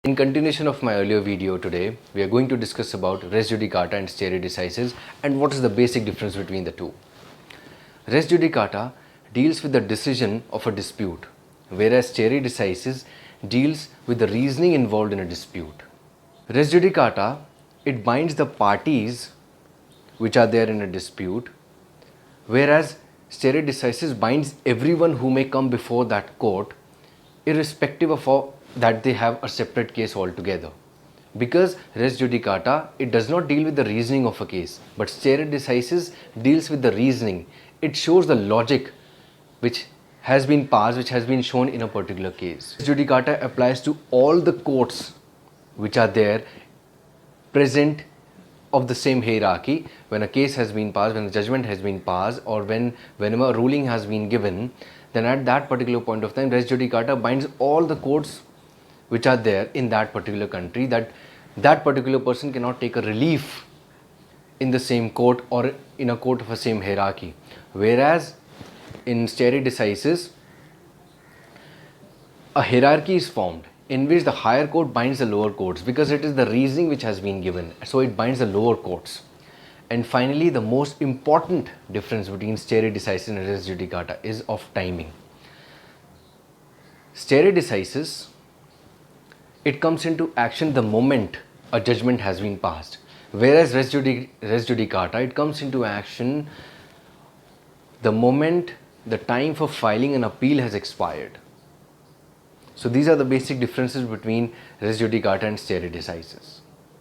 In continuation of my earlier video today, we are going to discuss about res judicata and stare decisis and what is the basic difference between the two. Res judicata deals with the decision of a dispute, whereas stare decisis deals with the reasoning involved in a dispute. Res judicata, it binds the parties which are there in a dispute, whereas stare decisis binds everyone who may come before that court, irrespective of that they have a separate case altogether. Because res judicata, it does not deal with the reasoning of a case, but stare decisis deals with the reasoning. It shows the logic which has been passed, which has been shown in a particular case. Res judicata applies to all the courts which are there present of the same hierarchy. When a case has been passed, when a judgment has been passed, or whenever a ruling has been given, then at that particular point of time, res judicata binds all the courts which are there in that particular country, that particular person cannot take a relief in the same court or in a court of the same hierarchy. Whereas in stare decisis, a hierarchy is formed in which the higher court binds the lower courts, because it is the reasoning which has been given, so it binds the lower courts. And finally, the most important difference between stare decisis and res judicata is of timing. Stare decisis, it comes into action the moment a judgment has been passed, whereas res judicata, it comes into action the moment the time for filing an appeal has expired. So these are the basic differences between res judicata and stare decisis.